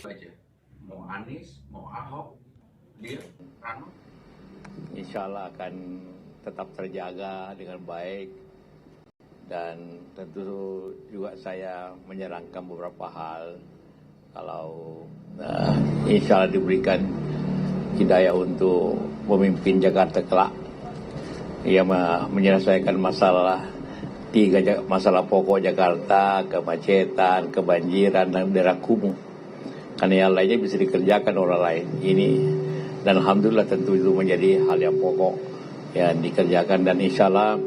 Aja. Mau Anies, mau Ahok, dia Rano. Insya Allah akan tetap terjaga dengan baik, dan tentu juga saya menyarankan beberapa hal. Kalau insya Allah diberikan hidayah untuk memimpin Jakarta kelak, ia menyelesaikan masalah pokok Jakarta, kemacetan, kebanjiran, dan daerah kumuh. Karena yang lainnya bisa dikerjakan orang lain. Ini dan alhamdulillah tentu itu menjadi hal yang pokok yang dikerjakan, dan insya Allah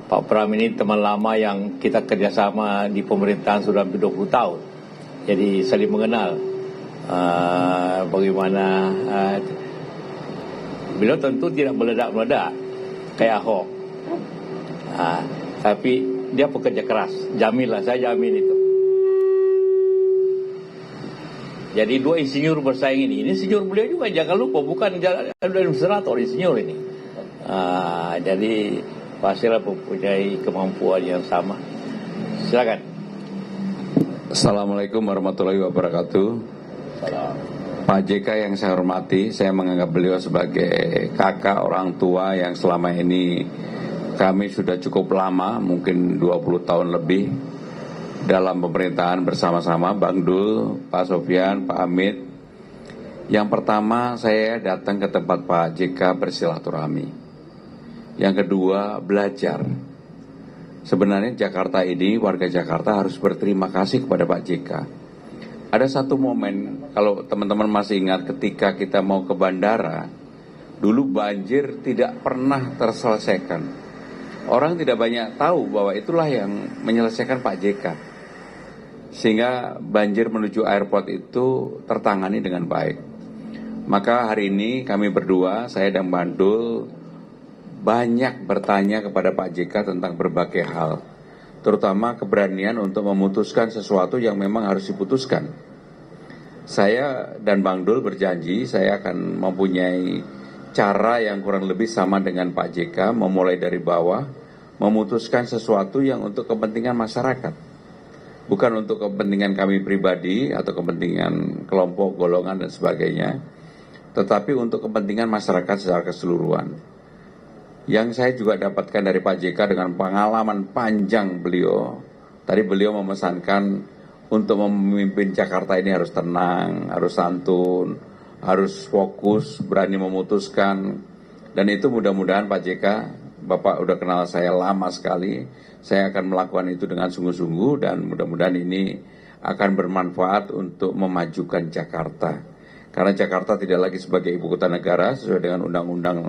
Pak Pram ini teman lama yang kita kerjasama di pemerintahan sudah 20 tahun. Jadi saling mengenal. Bagaimana beliau tentu tidak meledak-meledak kayak Ahok. Tapi dia pekerja keras. Jaminlah, saya jamin itu. Jadi dua insinyur bersaing ini insinyur beliau juga, jangan lupa, bukan administrator, insinyur ini. Jadi pastilah mempunyai kemampuan yang sama. Silakan. Assalamualaikum warahmatullahi wabarakatuh. Salam. Pak JK yang saya hormati, saya menganggap beliau sebagai kakak orang tua yang selama ini kami sudah cukup lama, mungkin 20 tahun lebih dalam pemerintahan bersama-sama, Bang Dul, Pak Sofyan, Pak Hamid. Yang pertama, saya datang ke tempat Pak JK bersilaturahmi. Yang kedua, belajar. Sebenarnya Jakarta ini, warga Jakarta harus berterima kasih kepada Pak JK. Ada satu momen, kalau teman-teman masih ingat, ketika kita mau ke bandara, dulu banjir tidak pernah terselesaikan. Orang tidak banyak tahu bahwa itulah yang menyelesaikan Pak JK. Sehingga banjir menuju airport itu tertangani dengan baik. Maka hari ini kami berdua, saya dan Bandul, banyak bertanya kepada Pak JK tentang berbagai hal. Terutama keberanian untuk memutuskan sesuatu yang memang harus diputuskan. Saya dan Bang Dul berjanji saya akan mempunyai cara yang kurang lebih sama dengan Pak JK, memulai dari bawah, memutuskan sesuatu yang untuk kepentingan masyarakat. Bukan untuk kepentingan kami pribadi atau kepentingan kelompok, golongan, dan sebagainya, tetapi untuk kepentingan masyarakat secara keseluruhan. Yang saya juga dapatkan dari Pak JK dengan pengalaman panjang beliau, tadi beliau memesankan untuk memimpin Jakarta ini harus tenang, harus santun, harus fokus, berani memutuskan. Dan itu mudah-mudahan Pak JK, Bapak udah kenal saya lama sekali, saya akan melakukan itu dengan sungguh-sungguh, dan mudah-mudahan ini akan bermanfaat untuk memajukan Jakarta. Karena Jakarta tidak lagi sebagai ibu kota negara sesuai dengan Undang-Undang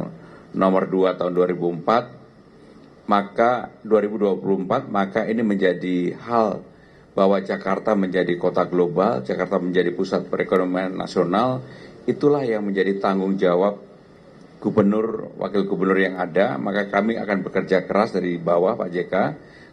Nomor 2 tahun 2004, maka 2024, maka ini menjadi hal bahwa Jakarta menjadi kota global, Jakarta menjadi pusat perekonomian nasional. Itulah yang menjadi tanggung jawab gubernur, wakil gubernur yang ada. Maka kami akan bekerja keras dari bawah Pak JK.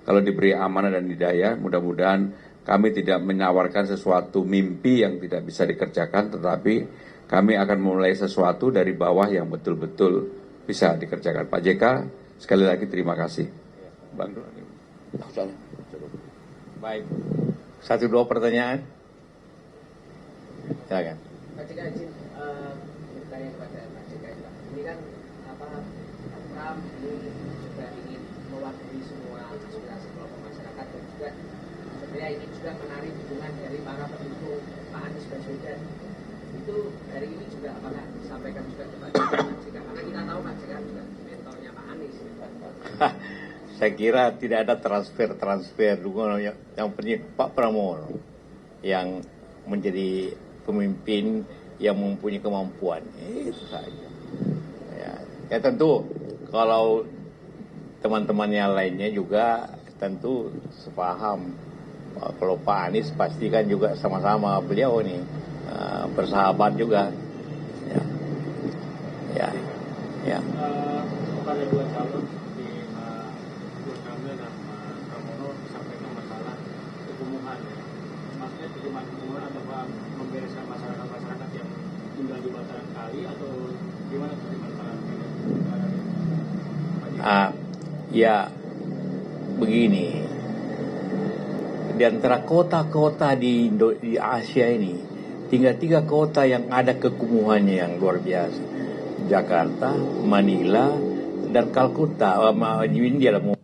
Kalau diberi amanah dan hidayah, mudah-mudahan kami tidak menawarkan sesuatu mimpi yang tidak bisa dikerjakan, tetapi kami akan memulai sesuatu dari bawah yang betul-betul bisa dikerjakan. Pak JK, sekali lagi terima kasih. Bang. Baik. 1-2 pertanyaan. Silakan. Pak JK, izin bertanya kepada Pak JK. Ini kan Pram ini juga ingin mewakili semua aspirasi kelompok masyarakat, dan juga sebenarnya ini juga menarik dukungan dari para pendukung Pak Anies Baswedan. Itu hari ini juga apakah disampaikan juga kepada Pak JK? Karena kita tahu Pak JK juga mentornya Pak Anies. Saya kira tidak ada transfer dukungan, yang penting Pak Pramono yang menjadi pemimpin yang mempunyai kemampuan, itu saja. Ya tentu kalau teman-teman yang lainnya juga tentu sepaham. Kalau Pak Anies pastikan juga sama-sama beliau nih bersahabat juga. Ya. Kepada dua calon di Ridwan Kamil dan Pramono disampaikan masalah kekumuhan. Maksudnya cuma kekumuhan atau membereskan masyarakat yang tinggal di bantaran kali, atau gimana tuh di bantaran kali? Ya begini, Di antara kota-kota di Asia ini, tinggal 3 kota yang ada kekumuhannya yang luar biasa. Jakarta, Manila, dan Kalkutta. Di India lah.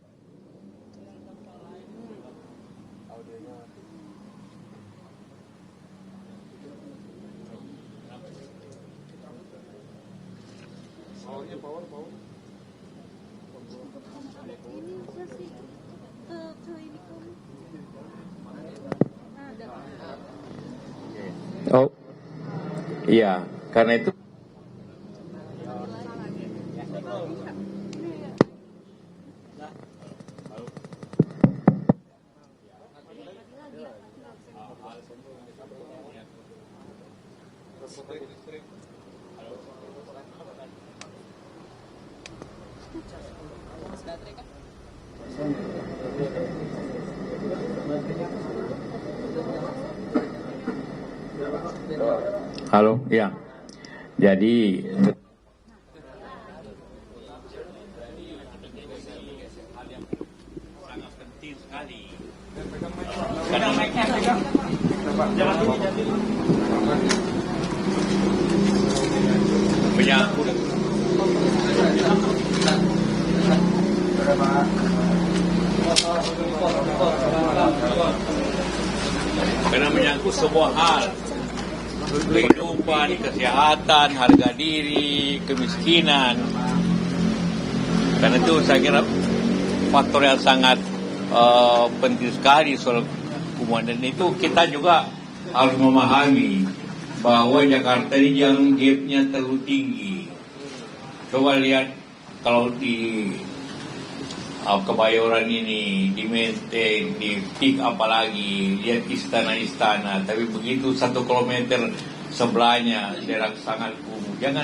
Oh, iya, karena itu. Halo, ya. Jadi sangat penting sekali. Menyangkut karena menyangkut sebuah hal, kehidupan, kesehatan, harga diri, kemiskinan. Karena itu saya kira faktor yang sangat penting sekali soal kumuhan. Dan itu kita juga harus memahami bahwa Jakarta ini yang gapnya terlalu tinggi. Coba lihat kalau di Kebayoran ini, di Menteng, di Pik apalagi, lihat istana-istana. Tapi begitu 1 kilometer sebelahnya daerah sangat kumuh. Jangan,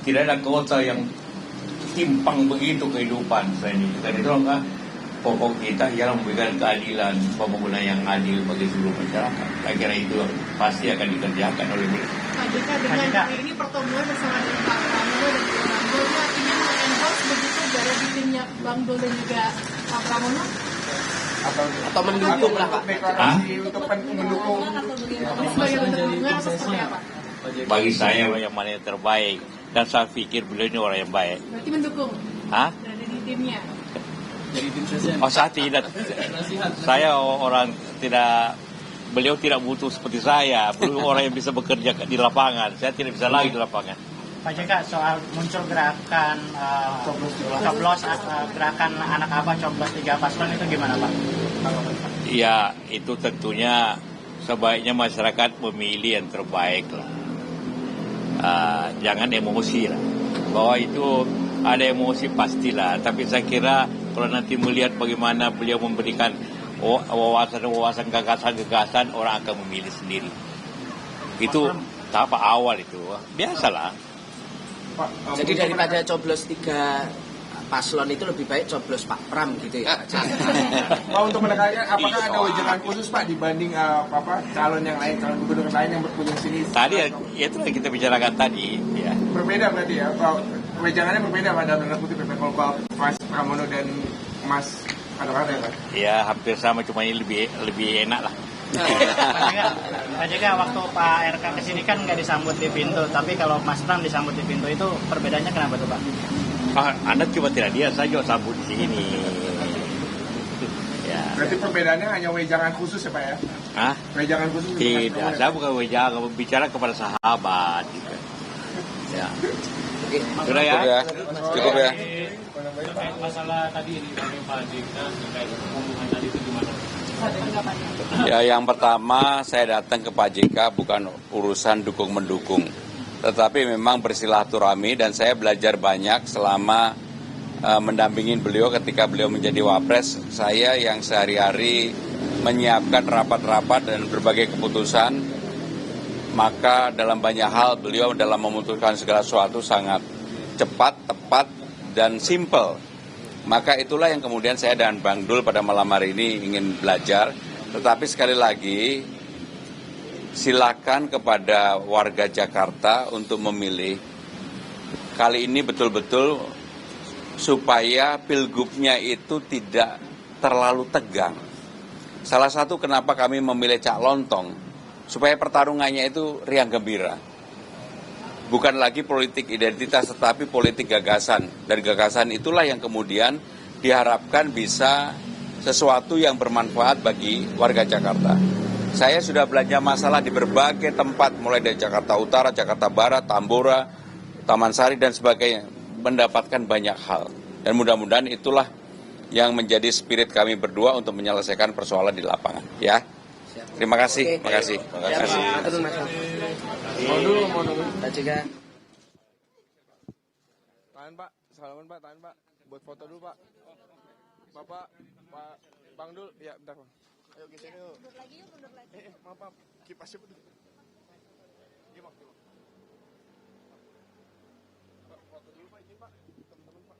tidak ada kota yang timpang begitu kehidupan selain itu. Dan itu enggak pokok kita ialah memberikan keadilan, pembangunan yang adil bagi seluruh masyarakat. Saya kira itu pasti akan dikerjakan oleh mereka. Pak JK, dengan hari ini pertemuan bersama dengan Pak Pramono dan Pak Bang Dul, artinya endorse begitu dari timnya Bang Dul dan juga Pak Pramono? Atau mendukung lah Pak. Untuk mendukung sebagai dukungan atau seperti apa? Bagi saya yang mana yang terbaik, dan saya pikir beliau ini orang yang baik. Berarti mendukung? Hah? Dari di timnya? Oh, saya tidak. Saya orang tidak. Beliau tidak butuh seperti saya. Beliau orang yang bisa bekerja di lapangan. Saya tidak bisa lagi di lapangan. Pak JK, soal muncul gerakan coblos gerakan anak abah coblos 3 paslon itu gimana Pak? Ya, itu tentunya sebaiknya masyarakat memilih yang terbaik lah. Jangan emosi lah. Bahwa itu ada emosi pastilah. Tapi saya kira kalau nanti melihat bagaimana beliau memberikan wawasan-wawasan, gagasan-gagasan, orang akan memilih sendiri. Itu tahap awal itu. Biasalah. Jadi daripada coblos 3 paslon itu lebih baik coblos Pak Pram gitu ya. Pak, untuk menekankan apakah ada wejangan khusus Pak dibanding calon yang lain, calon gubernur lain yang berkunjung sini? Tadi itu yang kita bicarakan tadi, ya. Berbeda berarti ya, wejangannya berbeda Pak dalam tanda kutip Pak Mas Pramono dan Mas Kata-Kata ya Pak? Ya hampir sama, cuma ini lebih enak lah. Pak JK, waktu Pak RK kesini kan nggak disambut di pintu, tapi kalau Mas Pram disambut di pintu itu perbedaannya kenapa tuh Pak? Anda cuma tidak lihat saja sambut di sini. Ya. Berarti perbedaannya hanya wejangan khusus ya Pak ya? Hah? Wejangan khusus? Tidak, saya bukan wejangan, bicara kepada sahabat. Gitu. Ya. Sudah ya? Cukup ya. Terkait masalah tadi ini dari Pak JK terkait pembunuhan tadi itu gimana? Ya, yang pertama saya datang ke Pak JK bukan urusan dukung-mendukung, tetapi memang bersilaturahmi dan saya belajar banyak selama mendampingin beliau ketika beliau menjadi wapres. Saya yang sehari-hari menyiapkan rapat-rapat dan berbagai keputusan, maka dalam banyak hal beliau dalam memutuskan segala sesuatu sangat cepat, tepat, dan simple. Maka itulah yang kemudian saya dan Bang Dul pada malam hari ini ingin belajar. Tetapi sekali lagi, silakan kepada warga Jakarta untuk memilih. Kali ini betul-betul supaya pilgubnya itu tidak terlalu tegang. Salah satu kenapa kami memilih Cak Lontong, supaya pertarungannya itu riang gembira. Bukan lagi politik identitas, tetapi politik gagasan. Dan gagasan itulah yang kemudian diharapkan bisa sesuatu yang bermanfaat bagi warga Jakarta. Saya sudah belanja masalah di berbagai tempat, mulai dari Jakarta Utara, Jakarta Barat, Tambora, Taman Sari, dan sebagainya. Mendapatkan banyak hal. Dan mudah-mudahan itulah yang menjadi spirit kami berdua untuk menyelesaikan persoalan di lapangan. Ya. Terima kasih. Terima kasih. Terima kasih. Tahan Pak, salaman Pak, tahan Pak. Buat foto dulu Pak. Bapak, Pak Bang Dul, ya bentar Bang. Ayo ke sini yuk. Mundur lagi yuk, mundur lagi. Maaf, kipasnya betul. Gimana? Pak, foto dulu Pak, izin Pak. Teman-teman Pak.